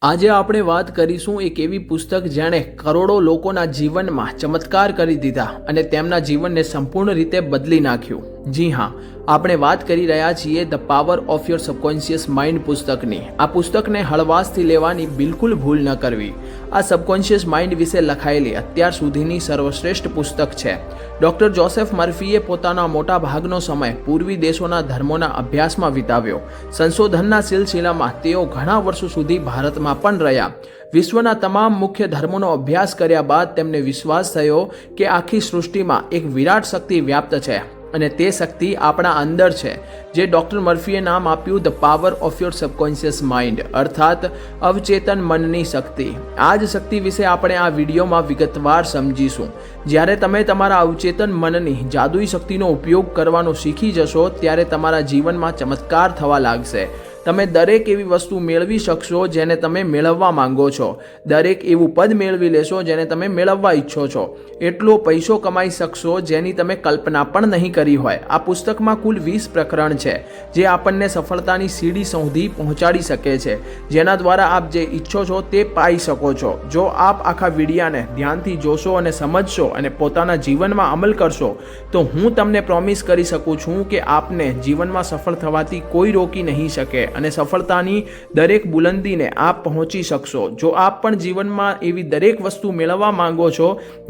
આજે આપણે વાત કરીશું એક એવી પુસ્તક જેણે કરોડો લોકોના જીવનમાં ચમત્કાર કરી દીધા અને તેમના જીવનને સંપૂર્ણ રીતે બદલી નાખ્યું. જી હા, આપણે વાત કરી રહ્યા છીએ the power of your subconscious mind પુસ્તકની. આ પુસ્તકને હળવાશથી લેવાની બિલકુલ ભૂલ ન કરવી. આ સબકોન્શિયસ માઇન્ડ વિશે લખાયેલી અત્યાર સુધીની સર્વશ્રેષ્ઠ પુસ્તક છે. ડોક્ટર જોસેફ મર્ફીએ પોતાના મોટા ભાગનો સમય પૂર્વી દેશોના ધર્મોના અભ્યાસમાં વિતાવ્યો. સંશોધનના સિલસિલામાં તેઓ ઘણા વર્ષો સુધી ભારતમાં પણ રહ્યા. વિશ્વના તમામ મુખ્ય ધર્મોનો અભ્યાસ કર્યા બાદ તેમને વિશ્વાસ થયો કે આખી સૃષ્ટિમાં એક વિરાટ શક્તિ વ્યાપ્ત છે અને તે શક્તિ આપણા અંદર છે, જે ડોક્ટર મર્ફીએ નામ આપ્યું the power of your subconscious mind, અર્થાત અવચેતન મનની શક્તિ. આ જ શક્તિ વિશે આપણે આ વિડીયોમાં વિગતવાર સમજીશું. જ્યારે તમે તમારા અવચેતન મનની જાદુઈ શક્તિનો ઉપયોગ કરવાનો શીખી જશો ત્યારે તમારા જીવનમાં ચમત્કાર થવા લાગશે. તમે દરેક એવી વસ્તુ મેળવી શકશો જેને તમે મેળવવા માંગો છો. દરેક એવું પદ મેળવી લેશો જેને તમે મેળવવા ઈચ્છો છો. એટલો પૈસો કમાઈ શકશો જેની તમે કલ્પના પણ નહીં કરી હોય. આ પુસ્તકમાં કુલ 20 પ્રકરણ છે જે આપણને સફળતાની સીડી સુધી પહોંચાડી શકે છે, જેના દ્વારા આપ જે ઈચ્છો છો તે પાઈ શકો છો. જો આપ આખા વિડીયાને ધ્યાનથી જોશો અને સમજશો અને પોતાના જીવનમાં અમલ કરશો તો હું તમને પ્રોમિસ કરી શકું છું કે આપને જીવનમાં સફળ થવાથી કોઈ રોકી નહીં શકે અને સફળતાની દરેક બુલંદીને આપ પહોંચી શકશો. જો આપ પણ જીવનમાં એવી દરેક વસ્તુ મેળવવા માંગો છો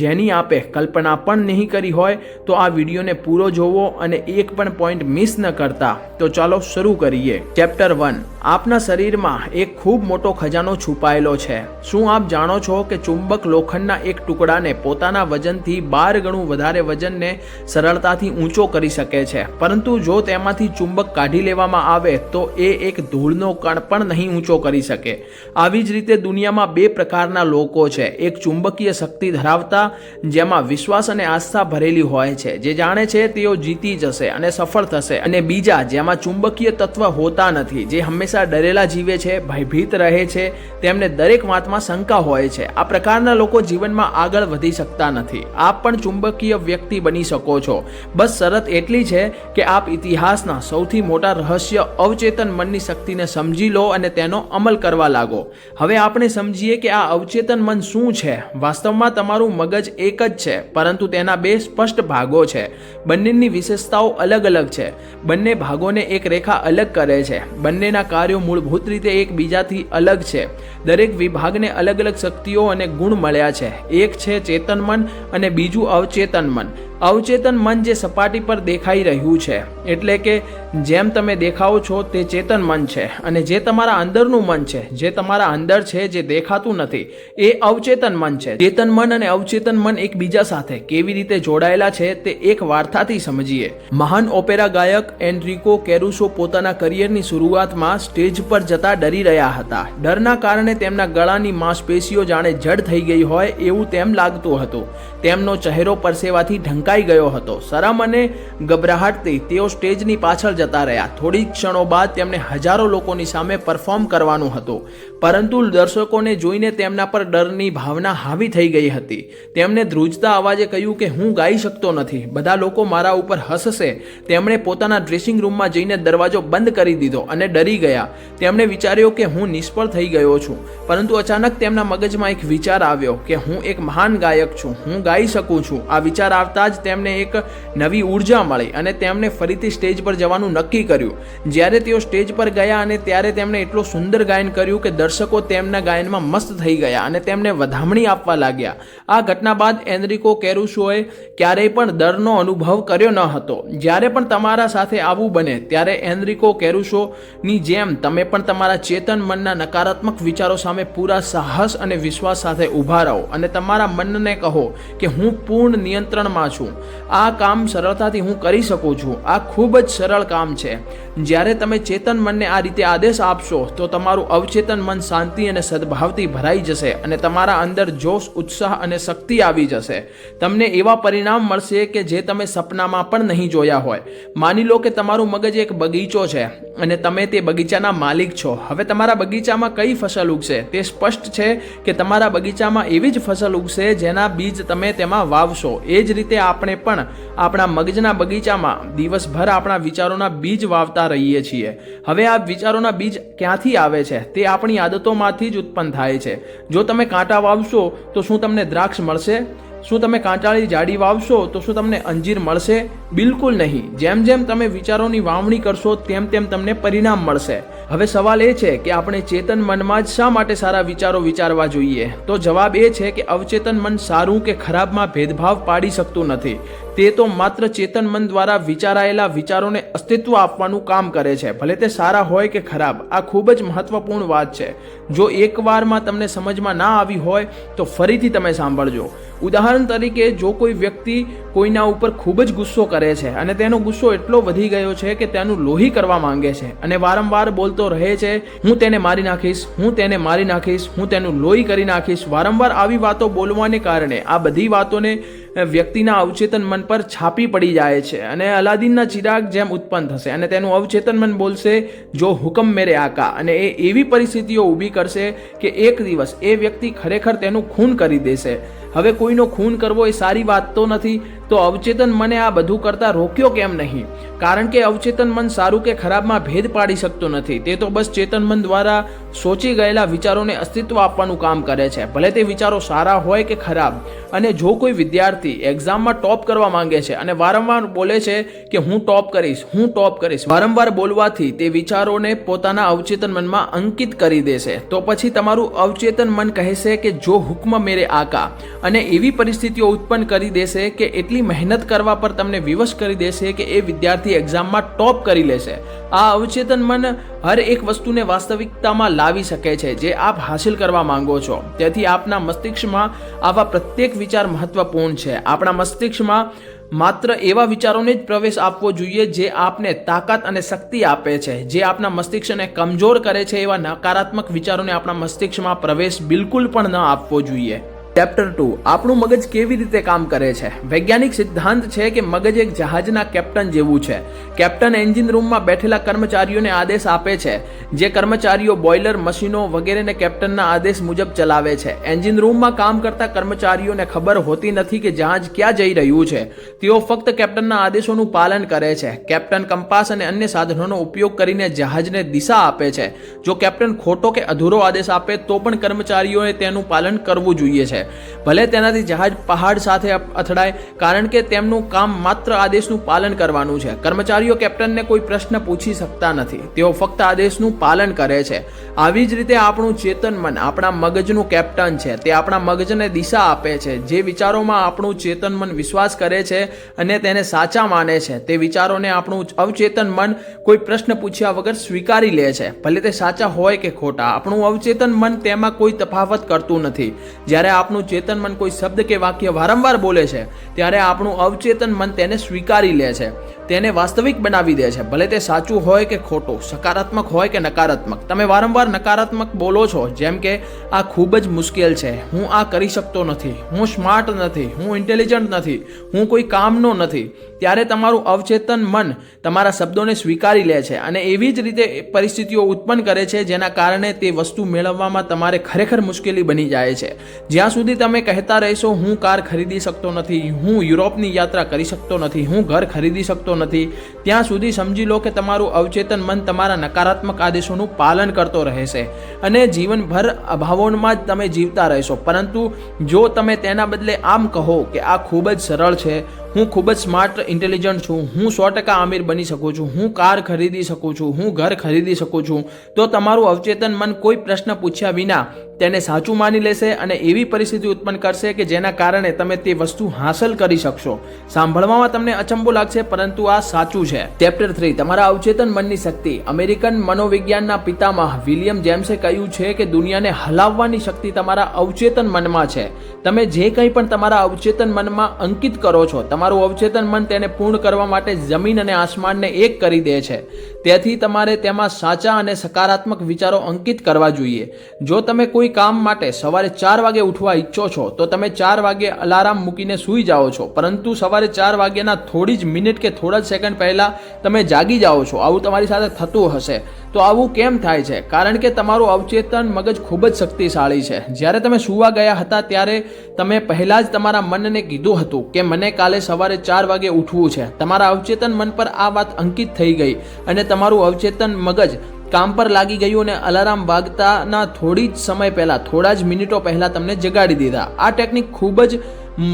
જેની આપે કલ્પના પણ નહીં કરી હોય તો આ વિડીયોને પૂરો જોવો અને એક પણ પોઈન્ટ મિસ ન કરતા. તો ચાલો શરૂ કરીએ. ચેપ્ટર 1. આપના શરીરમાં એક ખૂબ મોટો ખજાનો છુપાયેલો છે. શું આપ જાણો છો કે ચુંબક લોખંડના એક ટુકડાને પોતાના વજનથી 12 ગણું વધારે વજનને સરળતાથી ઊંચો કરી શકે છે, પરંતુ જો તેમાંથી ચુંબક કાઢી લેવામાં આવે તો એ એક ધૂળનો કણ પણ નહીં ઊંચો કરી શકે. આવી જ રીતે દુનિયામાં 2 પ્રકારના લોકો છે. એક ચુંબકીય શક્તિ ધરાવતા, જેમાં વિશ્વાસ અને આસ્થા ભરેલી હોય છે, જે જાણે છે તેઓ જીતી જશે અને સફળ થશે, અને બીજા જેમાં ચુંબકીય તત્વ હોતા નથી, જે હંમેશા ડરેલા જીવે છે, ભયભીત રહે છે, તેમને દરેક વાતમાં શંકા હોય છે. આ પ્રકારના લોકો જીવનમાં આગળ વધી શકતા નથી. આપ પણ ચુંબકીય વ્યક્તિ બની શકો છો. બસ શરત એટલી છે કે આપ ઇતિહાસના સૌથી મોટા રહસ્ય અવચેતન મનની શક્તિને સમજી લો અને તેનો અમલ કરવા લાગો. હવે આપણે સમજીએ કે આ અવચેતન મન શું છે. વાસ્તવમાં તમારું મગજ એક જ છે, પરંતુ તેના 2 સ્પષ્ટ ભાગો છે. બંનેની વિશેષતાઓ અલગ અલગ છે. બંને ભાગોને એક રેખા અલગ કરે છે. બંનેના કાર્યો મૂળભૂત રીતે એકબીજાથી અલગ છે. દરેક વિભાગને અલગ અલગ શક્તિઓ અને ગુણ મળ્યા છે. એક છે ચેતન મન અને બીજું અવચેતન મન. અવચેતન મન જે સપાટી પર દેખાઈ રહ્યું છે, એટલે કે જેમ તમે દેખાઓ છો તે ચેતન મન છે, અને જે તમારા અંદરનું મન છે, જે તમારા અંદર છે, જે દેખાતું નથી, એ અવચેતન મન છે. ચેતન મન અને અવચેતન મન એકબીજા સાથે કેવી રીતે જોડાયેલા છે તે એક વાર્તાથી સમજીએ. મહાન ઓપેરા ગાયક એનરિકો કેરુસો પોતાના કરિયરની શરૂઆતમાં સ્ટેજ પર જતા ડરી રહ્યા હતા. ડરના કારણે તેમના ગળાની માંસપેશીઓ જાણે જડ થઈ ગઈ હોય એવું તેમ લાગતું હતું. તેમનો ચહેરો પરસેવાથી ઢંકાઈ ગયો હતો. શરમ અને ગભરાહટથી તેઓ સ્ટેજની પાછળ જતા રહ્યા. થોડી ક્ષણો બાદ તેમને હજારો લોકોની સામે પરફોર્મ કરવાનું હતું, પરંતુ દર્શકોને જોઈને તેમના પર ડરની ભાવના હાવી થઈ ગઈ હતી. તેમને ધ્રુજતા અવાજે કહ્યું કે હું ગાઈ શકતો નથી, બધા લોકો મારા ઉપર હસશે. તેમણે પોતાના ડ્રેસિંગ રૂમમાં જઈને દરવાજો બંધ કરી દીધો અને ડરી ગયા. તેમણે વિચાર્યો કે હું નિષ્ફળ થઈ ગયો છું, પરંતુ અચાનક તેમના મગજમાં એક વિચાર આવ્યો કે હું એક મહાન ગાયક છું, હું ગાઈ શકું છું. આ વિચાર આવતા જ તેમને એક નવી ઉર્જા મળી અને તેમણે ફરીથી સ્ટેજ પર જવાનું નક્કી કર્યું. જ્યારે તેઓ સ્ટેજ પર ગયા અને ત્યારે તેમણે એટલો સુંદર ગાયન કર્યું કે દર્શકો તેમના ગાયનમાં મસ્ત થઈ ગયા અને તેમને વધામણી આપવા લાગ્યા. આ ઘટના બાદ એનરિકો કેરુસોએ ક્યારેય પણ ડરનો અનુભવ કર્યો ન હતો. જ્યારે પણ તમારા સાથે આવું બને ત્યારે એનરિકો કેરુસોની જેમ તમે પણ તમારા ચેતન મનના નકારાત્મક વિચારો સામે પૂરા સાહસ અને વિશ્વાસ સાથે ઊભા રહો અને તમારા મનને કહો કે હું પૂર્ણ નિયંત્રણમાં છું. આ કામ સરળતાથી હું કરી શકું છું. આ ખૂબ જ સરળ કામ છે. જ્યારે તમે ચેતન મનને આ રીતે આદેશ આપશો તો તમારું અવચેતન મન શાંતિ અને સદભાવથી ભરાઈ જશે અને તમારા અંદર જોશ, ઉત્સાહ અને શક્તિ આવી જશે. તમને એવા પરિણામ મળશે કે જે તમે સપનામાં પણ નહીં જોયા હોય. માની લો કે તમારું મગજ એક બગીચો છે અને તમે તે બગીચાના માલિક છો. હવે તમારા બગીચામાં કઈ ફસલ ઉગશે તે સ્પષ્ટ છે કે તમારા બગીચામાં એવી જ ફસલ ઉગશે જેના બીજ તમે તેમાં વાવશો. એ જ રીતે આપણે પણ આપણા મગજના બગીચામાં દિવસભર આપણા વિચારોના બીજ વાવતા રહીએ છીએ. હવે આ વિચારોના બીજ ક્યાંથી આવે છે તે આપણી આદતોમાંથી જ ઉત્પન્ન થાય છે. જો તમે કાંટા વાવશો તો શું તમને દ્રાક્ષ મળશે? શું તમે કાંટાળી જાડી વાવશો તો શું તમને અંજીર મળશે? બિલકુલ નહીં. જેમ જેમ તમે વિચારોની વાવણી કરશો તેમ તેમ તમને પરિણામ મળશે. હવે સવાલ એ છે કે આપણે ચેતન મનમાં જ શા માટે સારા વિચારો વિચારવા જોઈએ? તો જવાબ એ છે કે અવચેતન મન સારું કે ખરાબમાં ભેદભાવ પાડી શકતું નથી. તે તો માત્ર ચેતન મન દ્વારા વિચારાયેલા વિચારોને અસ્તિત્વ આપવાનું કામ કરે છે, ભલે તે સારા હોય કે ખરાબ. આ ખૂબ જ મહત્વપૂર્ણ વાત છે. જો એકવારમાં તમને સમજમાં ના આવી હોય તો ફરીથી તમે સાંભળજો. ઉદાહરણ તરીકે, જો કોઈ વ્યક્તિ કોઈના ઉપર ખૂબ જ ગુસ્સો કરે છે અને તેનો ગુસ્સો એટલો વધી ગયો છે કે તેનું લોહી કરવા માંગે છે અને વારંવાર બોલતો રહે છે, હું તેને મારી નાખીશ, હું તેને મારી નાખીશ, હું તેનું લોહી કરી નાખીશ. વારંવાર આવી વાતો બોલવાને કારણે આ બધી વાતોને વ્યક્તિના અવચેતન મન પર છાપી પડી જાય છે અને અલાદીનના ચિરાગ જેમ ઉત્પન્ન થશે અને તેનું અવચેતન મન બોલશે, જો હુકમ મેરે આકા. અને એ એવી પરિસ્થિતિઓ ઊભી કરશે કે એક દિવસ એ વ્યક્તિ ખરેખર તેનું ખૂન કરી દેશે. હવે કોઈનો ખૂન કરવો એ સારી વાત તો નથી, તો અવચેતન મને આ બધું કરતા રોક્યો કેમ નહીં? કારણ કે અવચેતન મન સારું કે ખરાબમાં ભેદ પાડી શકતું નથી. તે તો બસ ચેતન મન દ્વારા સોચી ગયેલા વિચારોને અસ્તિત્વ આપવાનું કામ કરે છે, ભલે તે વિચારો સારા હોય કે ખરાબ. અને જો કોઈ વિદ્યાર્થી એક્ઝામમાં ટોપ કરવા માંગે છે અને વારંવાર બોલે છે કે હું ટોપ કરીશ, હું ટોપ કરીશ, વારંવાર બોલવાથી તે વિચારોને પોતાના અવચેતન મનમાં અંકિત કરી દેશે. તો પછી તમારું અવચેતન મન કહેશે કે જો હુકમ મેરે આકા, અને એવી પરિસ્થિતિઓ ઉત્પન્ન કરી દેશે કે એટલી મહેનત કરવા પર તમને વિવશ કરી દેશે કે એ વિદ્યાર્થી એક્ઝામમાં ટોપ કરી લેશે. આ અવચેતન મન હર એક વસ્તુને વાસ્તવિકતામાં લાવી શકે છે જે આપ હાસિલ કરવા માંગો છો. તેથી આપના મસ્તિષ્કમાં આવા પ્રત્યેક વિચાર મહત્વપૂર્ણ છે. આપણા મસ્તિષ્કમાં માત્ર એવા વિચારોને જ પ્રવેશ આપવો જોઈએ જે આપને તાકાત અને શક્તિ આપે છે. જે આપના મસ્તિષ્કને કમજોર કરે છે એવા નકારાત્મક વિચારોને આપણા મસ્તિષ્કમાં પ્રવેશ બિલકુલ પણ ન આપવો જોઈએ. ચેપ્ટર 2, આપણું મગજ કેવી રીતે કામ કરે છે. વૈજ્ઞાનિક સિદ્ધાંત છે કે મગજ એક જહાજના કેપ્ટન જેવું છે. કેપ્ટન એન્જિન રૂમમાં બેઠેલા કર્મચારીઓને આદેશ આપે છે, જે કર્મચારીઓ બોઇલર, મશીનો વગેરેને કેપ્ટનના આદેશ મુજબ ચલાવે છે. એન્જિન રૂમમાં કામ કરતા કર્મચારીઓને ખબર હોતી નથી કે જહાજ ક્યાં જઈ રહ્યું છે. તેઓ ફક્ત કેપ્ટનના આદેશોનું પાલન કરે છે. કેપ્ટન કંપાસ અને અન્ય સાધનોનો ઉપયોગ કરીને જહાજને દિશા આપે છે. જો કેપ્ટન ખોટો કે અધૂરો આદેશ આપે તો પણ કર્મચારીઓએ તેનું પાલન કરવું જોઈએ છે, ભલે તેનાથી જહાજ પહાડ સાથે અથડાય, કારણ કે તેમનું કામ માત્ર આદેશનું પાલન કરવાનું છે. કર્મચારીઓ કેપ્ટનને કોઈ પ્રશ્ન પૂછી શકતા નથી, તેઓ ફક્ત આદેશનું પાલન કરે છે. આવી જ રીતે આપણું ચેતન મન આપણા મગજનું કેપ્ટન છે. તે આપણા મગજને દિશા આપે છે. જે વિચારોમાં આપણું ચેતન મન વિશ્વાસ કરે છે અને તેને સાચા માને છે, તે વિચારોને આપણું અવચેતન મન કોઈ પ્રશ્ન પૂછ્યા વગર સ્વીકારી લે છે, ભલે તે સાચા હોય કે ખોટા. આપણું અવચેતન મન તેમાં કોઈ તફાવત કરતું નથી. જ્યારે આપણું ચેતન મન કોઈ શબ્દ કે વાક્ય વારંવાર બોલે છે ત્યારે આપણું અવચેતન મન તેને સ્વીકારી લે છે, તેને વાસ્તવિક બનાવી દે છે, ભલે તે સાચું હોય કે ખોટું, સકારાત્મક હોય કે નકારાત્મક. તમે વારંવાર નકારાત્મક બોલો છો, જેમ કે આ ખૂબ જ મુશ્કેલ છે, હું આ કરી શકતો નથી, હું સ્માર્ટ નથી, હું ઇન્ટેલિજન્ટ નથી, હું કોઈ કામનો નથી, ત્યારે તમારું અવચેતન મન તમારા શબ્દોને સ્વીકારી લે છે અને એવી જ રીતે પરિસ્થિતિઓ ઉત્પન્ન કરે છે જેના કારણે તે વસ્તુ મેળવવામાં તમારે ખરેખર મુશ્કેલી બની જાય છે. જ્યાં સુધી તમે કહેતા રહેશો હું કાર ખરીદી શકતો નથી, હું યુરોપની યાત્રા કરી શકતો નથી, હું ઘર ખરીદી શકતો નથી, ત્યાં સુધી સમજી લો કે તમારું અવચેતન મન તમારા નકારાત્મક આદેશોનું પાલન કરતો રહેશે અને જીવનભર અભાવોમાં જ તમે જીવતા રહેશો. પરંતુ જો તમે તેના બદલે આમ કહો કે આ ખૂબ જ સરળ છે, હું ખૂબ જ સ્માર્ટ ઇન્ટેલિજન્ટ છું, હું 100% અમીર બની શકું છું, હું કાર ખરીદી શકું છું, હું ઘર ખરીદી શકું છું, તો તમારું અવચેતન મન કોઈ પ્રશ્ન પૂછ્યા વિના તેને સાચું માની લેશે અને એવી પરિસ્થિતિ ઉત્પન્ન કરશે કે જેના કારણે તમે તે વસ્તુ હાંસલ કરી શકશો. સાંભળવામાં તમને અચંબો લાગશે, પરંતુ આ સાચું છે. ચેપ્ટર 3, તમારા અવચેતન મનની શક્તિ. અમેરિકન મનોવિજ્ઞાનના પિતામહ વિલિયમ જેમ્સે કહ્યું છે કે દુનિયાને હલાવવાની શક્તિ તમારા અવચેતન મનમાં છે. તમે જે કંઈ પણ તમારા અવચેતન મનમાં અંકિત કરો છો, તમારું અવચેતન મન તેને પૂર્ણ કરવા માટે જમીન અને આસમાનને એક કરી દે છે. તેથી તમારે તેમાં સાચા અને સકારાત્મક વિચારો અંકિત કરવા જોઈએ. જો તમે કોઈ કામ માટે સવારે 4 વાગે ઉઠવા ઈચ્છો છો તો તમે 4 વાગે અલાર્મ મૂકીને સૂઈ જાઓ છો, પરંતુ સવારે 4 વાગ્યાના થોડી જ મિનિટ કે થોડા જ સેકન્ડ પહેલા તમે જાગી જાઓ છો. આવું તમારી સાથે થતું હશે. તો આવું કેમ થાય છે? કારણ કે તમારું અવચેતન મગજ ખૂબ જ શક્તિશાળી છે. જ્યારે તમે સૂવા ગયા હતા ત્યારે તમે પહેલા જ તમારા મનને કીધું હતું કે મને કાલે સવારે 4 વાગે ઉઠવું છે. તમારા અવચેતન મન પર આ વાત અંકિત થઈ ગઈ અને તમારું અવચેતન મગજ કામ પર લાગી ગયું અને અલાર્મ વાગતાના થોડી જ સમય પહેલાં, થોડા જ મિનિટો પહેલાં તમને જગાડી દીધા. આ ટેકનિક ખૂબ જ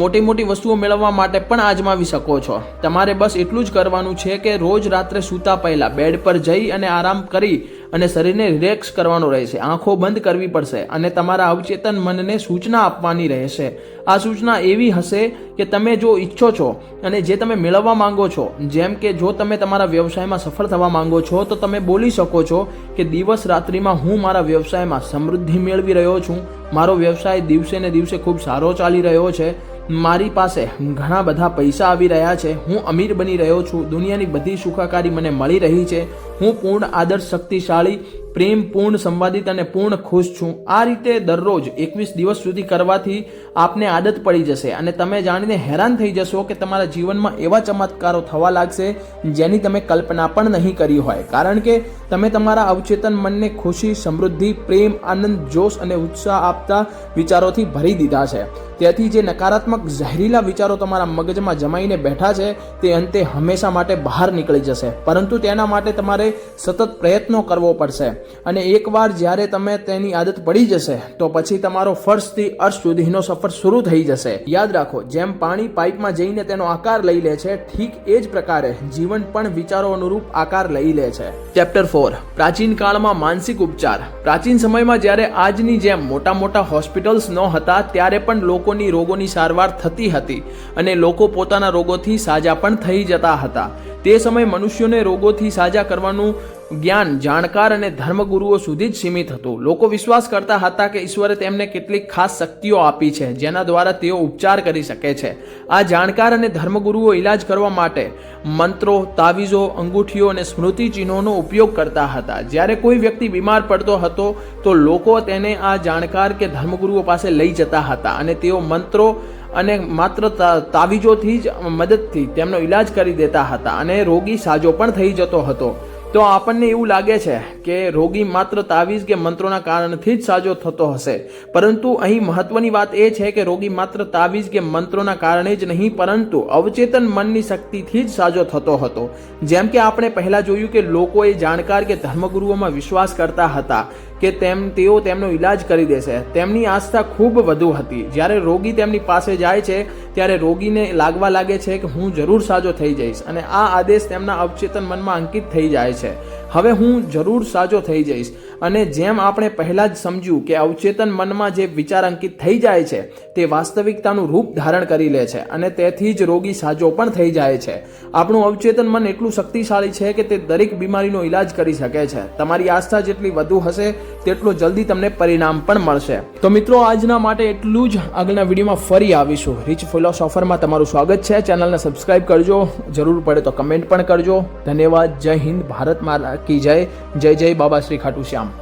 મોટી વસ્તુઓ મેળવવા માટે પણ આજમાવી શકો છો. તમારે બસ એટલું જ કરવાનું છે કે રોજ રાત્રે સૂતા પહેલાં બેડ પર જઈ અને આરામ કરી અને શરીરને રિલેક્સ કરવાનું રહેશે. આંખો બંધ કરવી પડશે અને તમારા અવચેતન મનને સૂચના આપવાની રહેશે. આ સૂચના એવી હશે કે તમે જો ઈચ્છો છો અને જે તમે મેળવવા માંગો છો, જેમ કે જો તમે તમારા વ્યવસાયમાં સફળ થવા માંગો છો તો તમે બોલી શકો છો કે દિવસ રાત્રિમાં હું મારા વ્યવસાયમાં સમૃદ્ધિ મેળવી રહ્યો છું, મારો વ્યવસાય દિવસે ને દિવસે ખૂબ સારો ચાલી રહ્યો છે, મારી પાસે ઘણા બધા પૈસા આવી રહ્યા છે, હું અમીર બની રહ્યો છું, દુનિયાની બધી સુખાકારી મને મળી રહી છે, હું પૂર્ણ આદર્શ, શક્તિશાળી, પ્રેમપૂર્ણ, સંવાદિત અને પૂર્ણ ખુશ છું. આ રીતે દરરોજ 21 દિવસ સુધી કરવાથી આપને આદત પડી જશે અને તમે જાણીને હેરાન થઈ જશો કે તમારા જીવનમાં એવા ચમત્કારો થવા લાગશે જેની તમે કલ્પના પણ નહીં કરી હોય. કારણ કે તમે તમારા અવચેતન મનને ખુશી, સમૃદ્ધિ, પ્રેમ, આનંદ, જોશ અને ઉત્સાહ આપતા વિચારોથી ભરી દીધા છે. તેથી જે નકારાત્મક ઝહેરીલા વિચારો તમારા મગજમાં જમાઈને બેઠા છે તે અંતે હંમેશા માટે બહાર નીકળી જશે. પરંતુ તેના માટે તમારે સતત પ્રયત્નો કરવો પડશે અને એકવાર જ્યારે તમે તેની આદત પડી જશે તો પછી તમારો ફર્સ્ટથી અર્શ સુધીનો સફર શરૂ થઈ જશે. યાદ રાખો, જેમ પાણી પાઇપમાં જઈને તેનો આકાર લઈ લે છે, ઠીક એ જ પ્રકારે જીવન પણ વિચારો અનુરૂપ આકાર લઈ લે છે. ચેપ્ટર 4, પ્રાચીન કાળમાં માનસિક ઉપચાર. પ્રાચીન સમયમાં જ્યારે આજની જેમ મોટા હોસ્પિટલ્સ ન હતા ત્યારે પણ લોકોની રોગોની સારવાર થતી હતી અને લોકો પોતાના રોગોથી સાજા પણ થઈ જતા હતા. તે સમયે મનુષ્યોને રોગોથી સાજા કરવાનું જ્ઞાન જાણકાર અને ધર્મગુરુઓ સુધી જ સીમિત હતું. લોકો વિશ્વાસ કરતા હતા કે ઈશ્વરે તેમને કેટલીક ખાસ શક્તિઓ આપી છે જેના દ્વારા તેઓ ઉપચાર કરી શકે છે. આ જાણકાર અને ધર્મગુરુઓ ઇલાજ કરવા માટે મંત્રો, તાવીજો, અંગૂઠીઓ અને સ્મૃતિ ચિહ્નોનો ઉપયોગ કરતા હતા. જ્યારે કોઈ વ્યક્તિ બીમાર પડતો હતો તો લોકો તેને આ જાણકાર કે ધર્મગુરુઓ પાસે લઈ જતા હતા અને તેઓ મંત્રો અને માત્ર તાવીજોથી જ મદદથી તેમનો ઈલાજ કરી દેતા હતા અને રોગી સાજો પણ થઈ જતો હતો. તો આપણને એવું લાગે છે કે રોગી માત્ર તાવીજ કે મંત્રોના કારણથી જ સાજો થતો હશે, પરંતુ અહીં મહત્વની વાત એ છે કે રોગી માત્ર તાવીજ કે મંત્રોના કારણે જ નહીં પરંતુ અવચેતન મનની શક્તિથી જ સાજો થતો હતો. જેમ કે આપણે પહેલા જોયું કે લોકો એ જાણકાર કે ધર્મગુરુઓમાં વિશ્વાસ કરતા હતા કે તેઓ તેમનો ઈલાજ કરી દેશે. તેમની આસ્થા ખૂબ વધુ હતી. જ્યારે રોગી તેમની પાસે જાય છે ત્યારે રોગીને લાગવા લાગે છે કે હું જરૂર સાજો થઈ જઈશ અને આ આદેશ તેમના અવચેતન મનમાં અંકિત થઈ જાય છે. હવે હું જરૂર સાજો થઈ જઈશ. અને જેમ આપણે પહેલા જ સમજ્યું કે અવચેતન મનમાં જે વિચાર અંકિત થઈ જાય છે તે વાસ્તવિકતાનું રૂપ ધારણ કરી લે છે અને તેથી જ રોગી સાજો પણ થઈ જાય છે. આપણું અવચેતન મન એટલું શક્તિશાળી છે કે તે દરેક બીમારીનો ઈલાજ કરી શકે છે. તમારી આસ્થા જેટલી વધુ હશે તેટલું જલ્દી તમને પરિણામ પણ મળશે. તો મિત્રો, આજના માટે એટલું જ. આગળના વિડીયોમાં ફરી આવીશું. રીચ ફિલોસોફરમાં તમારું સ્વાગત છે. ચેનલને સબસ્ક્રાઇબ કરજો, જરૂર પડે તો કમેન્ટ પણ કરજો. ધન્યવાદ. જય હિન્દ. ભારત માતા કી જય. જય જય બાબા શ્રી ખાટુ શ્યામ.